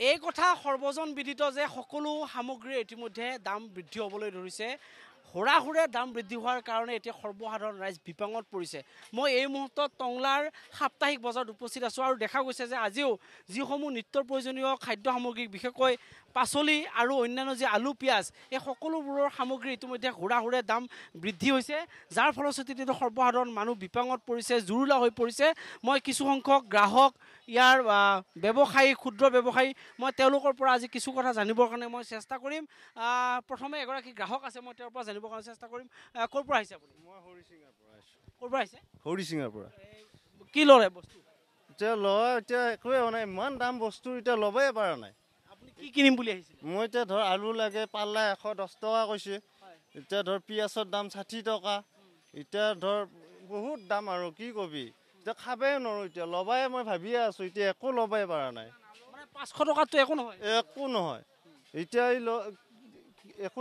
এই কথা সৰ্বজন বিদিত যে সকলো সামগ্ৰীৰ ইতিমধ্যে দাম বৃদ্ধি হ'বলৈ ধৰিছে হুৰাহুৰে দাম বৃদ্ধি হোৱাৰ কাৰণে এতিয়া সৰ্বসাধাৰণ ৰাইজ বিপাঙত পৰিছে মই এই মুহূৰ্তত টংলাৰ সাপ্তাহিক বজাৰত উপস্থিত আছোঁ আৰু দেখা গৈছে যে আজিও যিসমূহ নিত্যৰ প্ৰয়োজনীয় খাদ্য সামগ্ৰী বিশেষকৈ পাচলি আৰু অন্যান্য যে আলু পিঁয়াজ এই সকলোবোৰৰ সামগ্ৰী ইতিমধ্যে হুৰাহুৰে দাম বৃদ্ধি হৈছে যাৰ ফলশ্ৰুতিত সৰ্বসাধাৰণ মানুহ বিপাঙত পৰিছে জুৰুলা হৈ পৰিছে মই কিছু সংখ্যক গ্ৰাহক ইয়াৰ ব্যৱসায়ী ক্ষুদ্ৰ ব্যৱসায়ী মই তেওঁলোকৰ পৰা আজি কিছু কথা জানিবৰ কাৰণে মই চেষ্টা কৰিম প্ৰথমে এগৰাকী গ্ৰাহক আছে মই তেওঁৰ পৰা জানিবৰ কাৰণে চেষ্টা কৰিম ক'ৰ পৰা আহিছে আপুনি মই হৰিচিঙাৰ পৰা আহিছোঁ ক'ৰ পৰা আহিছে হৰিচিঙাৰ পৰা কি ল'লে বস্তু এতিয়া লয় এতিয়া একোৱে হোৱা নাই ইমান দাম বস্তু এতিয়া ল'বই পৰা নাই আপুনি কি কিনিম বুলি আহিছিলে মই এতিয়া ধৰ আলু লাগে পাল্লা 110 টকা কৈছে এতিয়া ধৰ পিঁয়াজৰ দাম 60 টকা এতিয়া ধৰ বহুত দাম আৰু কি কবি এতিয়া খাবই নোৱাৰোঁ এতিয়া ল'বাই মই ভাবিয়ে আছোঁ এতিয়া একো ল'বই পৰা নাই মানে 500 টকাটো একো নহয় একো নহয় এতিয়া একো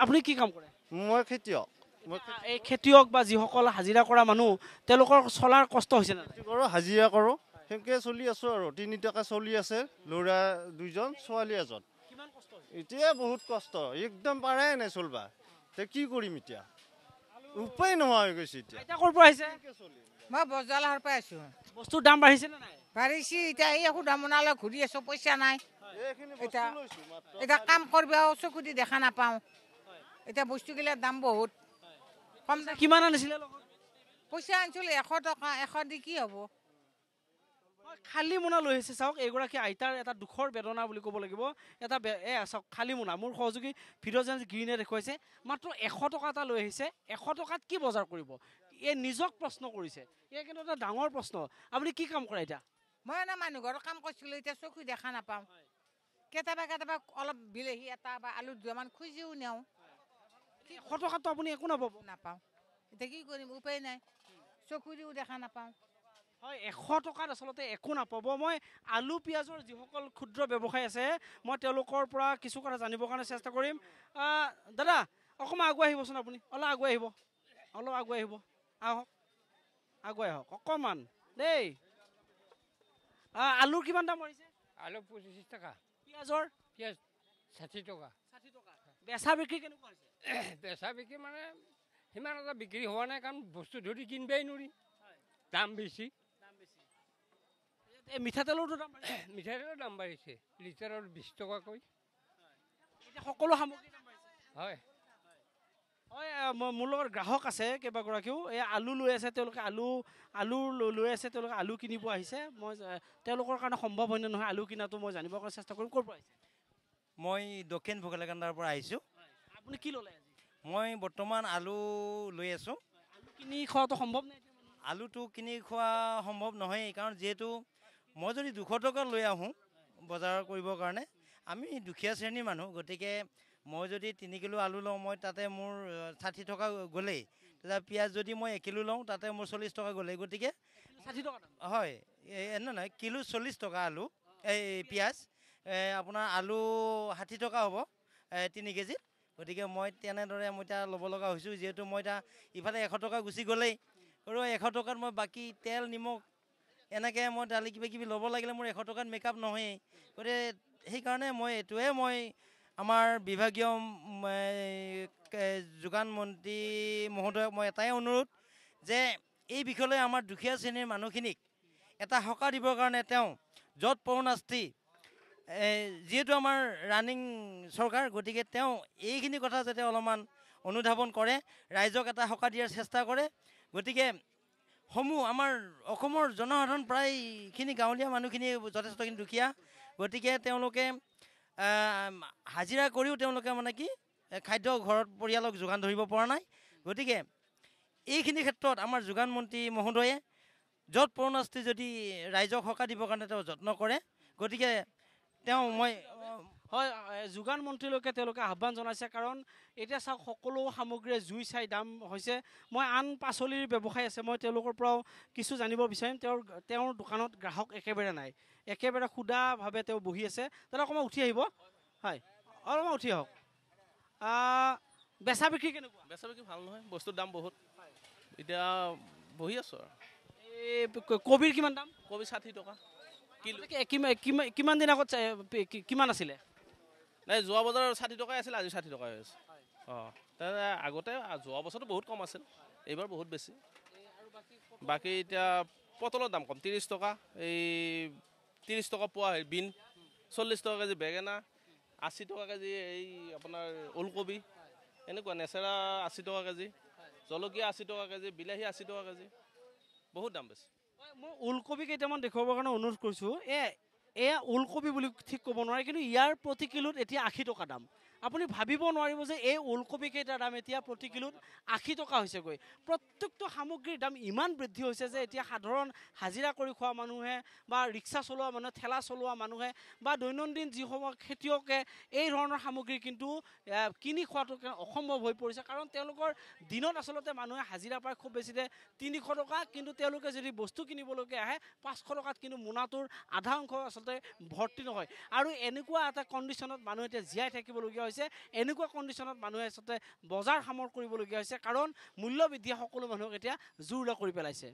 আপুনি কি কাম কৰে মই খেতিয়ক এই খেতিয়ক বা যিসকল হাজিৰা কৰা মানুহ তেওঁলোকৰ চলাৰ কষ্ট হৈছে না কৰোঁ হাজিৰা কৰোঁ সেনেকৈ চলি আছোঁ আৰু 3 টকা চলি আছে ল'ৰা 2জন ছোৱালী এজন এতিয়া বহুত কষ্ট একদম পাৰাই নাই চলবা এতিয়া কি কৰিম এতিয়া উপায় নোহোৱা হৈ গৈছে এতিয়া ক'ৰ পৰা আহিছে মই বজাৰৰ পৰা আছোঁ বস্তুৰ দাম বাঢ়িছে নে নাই বাঢ়িছে এতিয়া এই সুধা মোনালৈ ঘূৰি আছোঁ পইচা নাই এতিয়া কাম কৰিবাও চকু দি দেখা নাপাওঁ এতিয়া বস্তুগিলাৰ দাম বহুত কম কিমান আনিছিলে পইচা আনিছিলোঁ 100 টকা 100 দি কি হ'ব খালী মোনা লৈ আহিছে চাওক এইগৰাকী আইতাৰ এটা দুখৰ বেদনা বুলি ক'ব লাগিব এটা চাওক খালী মোনা মোৰ সহযোগী ভিডিঅ' গ্ৰীণে দেখুৱাইছে মাত্ৰ 100 টকা এটা লৈ আহিছে 100 টকাত কি বজাৰ কৰিব এই নিজক প্ৰশ্ন কৰিছে এই কিন্তু এটা ডাঙৰ প্ৰশ্ন আপুনি কি কাম কৰে এতিয়া মই এনে মানুহ ঘৰৰ কাম কৰিছিলোঁ এতিয়া চকু দেখা নাপাওঁ কেতিয়াবা অলপ বিলাহী এটা বা আলু 2মান খুজিও নিওঁ 100 টকাতো আপুনি একো নাপাওঁ এতিয়া কি কৰিম উপায় নাই চকু দিও দেখা নাপাওঁ হয় 100 টকাত আচলতে একো নাপাব মই আলু পিঁয়াজৰ যিসকল ক্ষুদ্ৰ ব্যৱসায় আছে মই তেওঁলোকৰ পৰা কিছু কথা জানিবৰ কাৰণে চেষ্টা কৰিম দাদা অকণমান আগুৱাই আহিবচোন আপুনি অলপ আগুৱাই আহিব আহক আগুৱাই আহক অকণমান দেই আলুৰ কিমান দাম বাঢ়িছে আলু 25 টকা পিঁয়াজৰ পিঁয়াজ 60 টকা বেচা বিক্ৰী কেনেকুৱা হৈছে বেচা বিক্ৰী মানে সিমান এটা বিক্ৰী হোৱা নাই কাৰণ বস্তু ধৰি কিনিবই নোৱাৰি দাম বেছি এই মিঠাতেলৰটো দাম মিঠাতেলৰ দাম বাঢ়িছে লিটাৰৰ 20 টকাকৈ এতিয়া সকলো সামগ্ৰীৰ দাম বাঢ়িছে হয় হয় মোৰ লগত গ্ৰাহক আছে কেইবাগৰাকীও এই আলু লৈ আছে তেওঁলোকে আলু লৈ আছে তেওঁলোকে আলু কিনিব আহিছে মই তেওঁলোকৰ কাৰণে সম্ভৱ হয়নে নহয় আলু কিনাটো মই জানিবৰ কাৰণে চেষ্টা কৰিম ক'ৰ পৰা আহিছে মই দক্ষিণ ভোগেলাকান্দাৰ পৰা আহিছোঁ আপুনি কি ল'লে আজি মই বৰ্তমান আলু লৈ আছোঁ আলু কিনি খোৱাটো সম্ভৱ নাই আলুটো কিনি খোৱা সম্ভৱ নহয় কাৰণ যিহেতু মই যদি 200 টকা লৈ আহোঁ বজাৰ কৰিবৰ কাৰণে আমি দুখীয়া শ্ৰেণীৰ মানুহ গতিকে মই যদি 3 কিলো আলু লওঁ মই তাতে মোৰ 60 টকা গ'লেই তেতিয়া পিঁয়াজ যদি মই 1 কিলো লওঁ তাতে মোৰ 40 টকা গ'লেই গতিকে 60 টকা হয় নহয় কিলো 40 টকা আলু এই পিঁয়াজ আপোনাৰ আলু 60 টকা হ'ব 3 কেজিত গতিকে মই তেনেদৰে মই এতিয়া ল'ব লগা হৈছোঁ যিহেতু মই এতিয়া ইফালে 100 টকা গুচি গ'লেই আৰু 100 টকাত মই বাকী তেল নিমখ এনেকৈ মই দালি কিবা ল'ব লাগিলে মোৰ 100 টকাত মেকআপ নহয়েই গতিকে সেইকাৰণে মই এইটোৱে মই আমাৰ বিভাগীয় যোগান মন্ত্ৰী মহোদয়ক মই এটাই অনুৰোধ যে এই বিষয়লৈ আমাৰ দুখীয়া শ্ৰেণীৰ মানুহখিনিক এটা সকাহ দিবৰ কাৰণে তেওঁ য'ত পৌনাস্তি যিহেতু আমাৰ ৰানিং চৰকাৰ গতিকে তেওঁ এইখিনি কথা যাতে অলপমান অনুধাৱন কৰে ৰাইজক এটা সকাহ দিয়াৰ চেষ্টা কৰে গতিকে আমাৰ অসমৰ জনসাধাৰণ প্ৰায়খিনি গাঁৱলীয়া মানুহখিনি যথেষ্টখিনি দুখীয়া গতিকে তেওঁলোকে হাজিৰা কৰিও তেওঁলোকে মানে কি খাদ্য ঘৰত পৰিয়ালক যোগান ধৰিব পৰা নাই গতিকে এইখিনি ক্ষেত্ৰত আমাৰ যোগান মন্ত্ৰী মহোদয়ে য'ত পৌনাস্তি যদি ৰাইজক সকাহ দিবৰ কাৰণে তেওঁ যত্ন কৰে গতিকে তেওঁ মই হয় যোগান মন্ত্ৰীলৈকে তেওঁলোকে আহ্বান জনাইছে কাৰণ এতিয়া চাওক সকলো সামগ্ৰীয়ে জুই চাই দাম হৈছে মই আন পাচলিৰ ব্যৱসায় আছে মই তেওঁলোকৰ পৰাও কিছু জানিব বিচাৰিম তেওঁৰ দোকানত গ্ৰাহক একেবাৰে নাই একেবাৰে সুদাভাৱে তেওঁ বহি আছে তাত অকণমান উঠি আহিব হয় অলপমান উঠি আহক বেচা বিক্ৰী কেনেকুৱা বেচা বিক্ৰী ভাল নহয় বস্তুৰ দাম বহুত এতিয়া বহি আছোঁ আৰু এই কবিৰ কিমান দাম কবি 60 টকা কিলো কিমান দিন আগত কিমান আছিলে নাই যোৱা বছৰ 60 টকাই আছিল আজি 60 টকাই হৈছে অঁ আগতে যোৱা বছৰটো বহুত কম আছিল এইবাৰ বহুত বেছি বাকী এতিয়া পটলৰ দাম কম 30 টকা এই 30 টকা পোৱা বিন 40 টকা কেজি বেঙেনা 80 টকা কেজি এই আপোনাৰ ওলকবি এনেকুৱা নেচেৰা 80 টকা কেজি জলকীয়া 80 টকা কেজি বিলাহী 80 টকা কেজি বহুত দাম বেছি মই ওলকবি কেইটামান দেখুৱাবৰ কাৰণে অনুৰোধ কৰিছোঁ এয়া ওলকবি বুলি ঠিক ক'ব নোৱাৰে কিন্তু ইয়াৰ প্ৰতি কিলোত এতিয়া 80 টকা দাম আপুনি ভাবিব নোৱাৰিব যে এই ওলকবি কেইটাৰ দাম এতিয়া প্ৰতি কিলোত 80 টকা হৈছেগৈ প্ৰত্যেকটো সামগ্ৰীৰ দাম ইমান বৃদ্ধি হৈছে যে এতিয়া সাধাৰণ হাজিৰা কৰি খোৱা মানুহে বা ৰিক্সা চলোৱা মানুহে ঠেলা চলোৱা মানুহে বা দৈনন্দিন যিসমূহ খেতিয়কে এই ধৰণৰ সামগ্ৰী কিন্তু কিনি খোৱাটো অসম্ভৱ হৈ পৰিছে কাৰণ তেওঁলোকৰ দিনত আচলতে মানুহে হাজিৰা পায় খুব বেছিতে 300 টকা কিন্তু তেওঁলোকে যদি বস্তু কিনিবলৈকে আহে 500 টকাত কিন্তু মোনাটোৰ আধা অংশ আচলতে ভৰ্তি নহয় আৰু এনেকুৱা এটা কণ্ডিশ্যনত মানুহ এতিয়া জীয়াই থাকিবলগীয়া হৈছে এনেকুৱা কণ্ডিশ্যনত মানুহে আচলতে বজাৰ সামৰ কৰিবলগীয়া হৈছে কাৰণ মূল্য বৃদ্ধিয়ে সকলো মানুহক এতিয়া জুৰুলা কৰি পেলাইছে